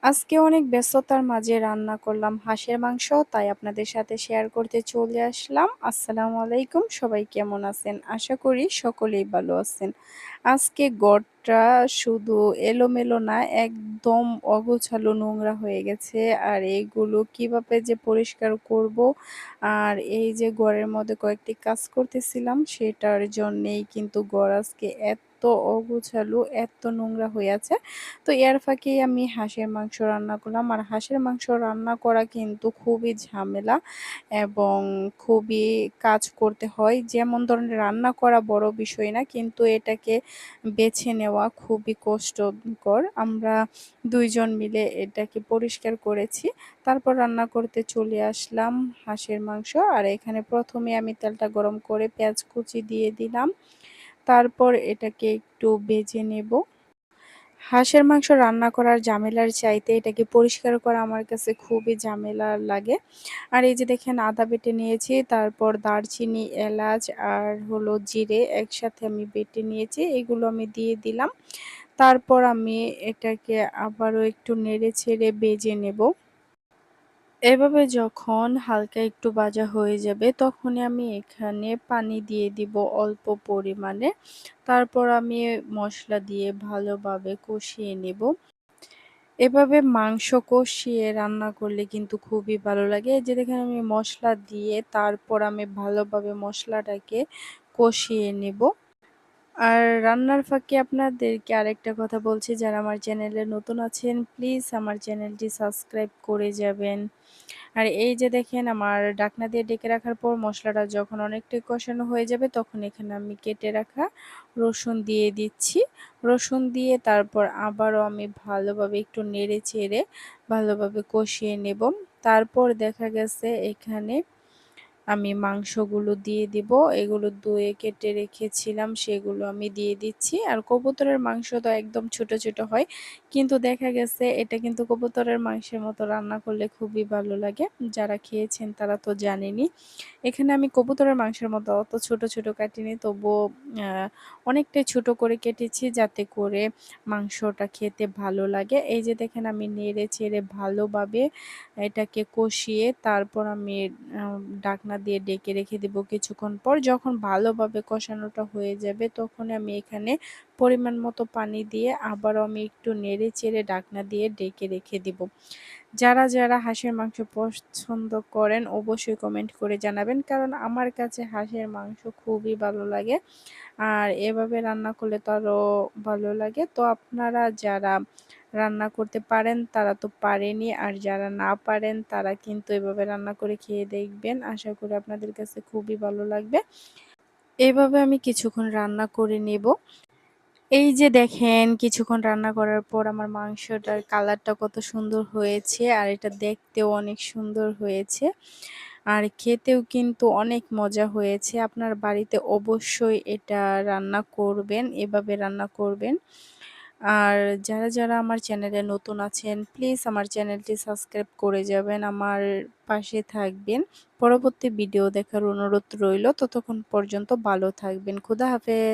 আজকে অনেক ব্যস্ততার মাঝে রান্না করলাম হাঁসের মাংস, তাই আপনাদের সাথে শেয়ার করতে চলে আসলাম। আসসালামু আলাইকুম, সবাই কেমন আছেন? আশা করি সকলেই ভালো আছেন। আজকে ঘরটা শুধু এলোমেলো না, একদম অগোছালো নোংরা হয়ে গেছে। আর এইগুলো কিভাবে যে পরিষ্কার করব, আর এই যে ঘরের মধ্যে কয়েকটি কাজ করতেছিলাম সেটার জন্যেই কিন্তু ঘর আজকে এত অগোছালো, এত নোংরা হয়ে আছে। তো এর ফাঁকেই আমি হাঁসের মাংস রান্না করলাম। আর হাঁসের মাংস রান্না করা কিন্তু খুবই ঝামেলা এবং খুবই কাজ করতে হয়। যেমন ধরনের রান্না করা বড় বিষয় না, কিন্তু এটাকে বেছে নেওয়া খুবই কষ্টকর। আমরা ২ জন মিলে এটাকে পরিষ্কার করেছি। তারপর রান্না করতে চলে আসলাম হাঁসের মাংস। আর এখানে প্রথমে আমি তেলটা গরম করে পেঁয়াজ কুচি দিয়ে দিলাম। তারপর এটাকে একটু ভেজে নেব। হাঁসের মাংস রান্না করার ঝামেলার চাইতে এটাকে পরিষ্কার করা আমার কাছে খুবই ঝামেলার লাগে। আর এই যে দেখেন আদা বেটে নিয়েছি, তারপর দারচিনি, এলাচ আর হলো জিরে একসাথে আমি বেটে নিয়েছি। এগুলো আমি দিয়ে দিলাম। তারপর আমি এটাকে আবারও একটু নেড়ে-চেড়ে ভেজে নেব। এভাবে যখন হালকা একটু ভাজা হয়ে যাবে তখনই আমি এখানে পানি দিয়ে দিব অল্প পরিমাণে। তারপর আমি মসলা দিয়ে ভালোভাবে কষিয়ে নেব। এভাবে মাংস কষিয়ে রান্না করলে কিন্তু খুবই ভালো লাগে। এই যে দেখেন আমি মসলা দিয়ে তারপর আমি ভালোভাবে মসলাটাকে কষিয়ে নেব। আর রান্নার ফাঁকে আপনাদেরকে আরেকটা কথা বলছি, যারা আমার চ্যানেলে নতুন আছেন প্লিজ আমার চ্যানেলটি সাবস্ক্রাইব করে যাবেন। আর এই যে দেখেন আমার ঢাকনা দিয়ে ঢেকে রাখার পর মসলাটা যখন অনেকটাই কষানো হয়ে যাবে তখন এখানে আমি কেটে রাখা রসুন দিয়ে দিচ্ছি। রসুন দিয়ে তারপর আবারও আমি ভালোভাবে একটু নেড়ে চেড়ে ভালোভাবে কষিয়ে নেব। তারপর দেখা গেছে এখানে আমি মাংসগুলো দিয়ে দিব। এগুলো ধুয়ে কেটে রেখেছিলাম সেগুলো আমি দিয়ে দিচ্ছি। আর কবুতরের মাংস তো একদম ছোট, ছোট হয়। কিন্তু দেখা গেছে এটা কিন্তু কবুতরের মাংসের মতো রান্না করলে খুবই ভালো লাগে। যারা খেয়েছেন তারা তো জানেনই। এখানে আমি কবুতরের মাংসের মতো অত ছোট, ছোট কাটিনি, তবুও আ অনেকটাই ছোট করে কেটেছি যাতে করে মাংসটা খেতে ভালো লাগে। এই যে দেখেন আমি নেড়ে চেড়ে ভালোভাবে এটাকে কষিয়ে তারপর আমি আ ঢাকনা দিয়ে ঢেকে রেখে দিব কিছুক্ষণ পর। যখন ভালোভাবে কষানোটা হয়ে যাবে তখন আমি এখানে পরিমাণ মতো পানি দিয়ে আবারও আমি একটু নেড়ে চেড়ে ঢাকনা দিয়ে ঢেকে রেখে দিব। যারা, যারা হাঁসের মাংস পছন্দ করেন অবশ্যই কমেন্ট করে জানাবেন। কারণ আমার কাছে হাঁসের মাংস খুবই ভালো লাগে। আর এভাবে রান্না করলে তো আরো ভালো লাগে। তো আপনারা যারা রান্না করতে পারেন তারা তো পারেনই। আর যারা না পারেন তারা কিন্তু এভাবে রান্না করে খেয়ে দেখবেন। আশা করি আপনাদের কাছে খুবই ভালো লাগবে। এভাবে আমি কিছুক্ষণ রান্না করে নেব। এই যে দেখেন কিছুক্ষণ রান্না করার পর আমার মাংসটার কালারটা কত সুন্দর হয়েছে আর এটা দেখতেও অনেক সুন্দর হয়েছে। আর খেতেও কিন্তু অনেক মজা হয়েছে। আপনার বাড়িতে অবশ্যই এটা রান্না করবেন, এভাবে রান্না করবেন। আর যারা, যারা আমার চ্যানেলে নতুন আছেন প্লিজ আমার চ্যানেলটি সাবস্ক্রাইব করে যাবেন, আমার পাশে থাকবেন। পরবর্তী ভিডিও দেখার অনুরোধ রইল। ততক্ষণ পর্যন্ত ভালো থাকবেন। খোদা হাফেজ।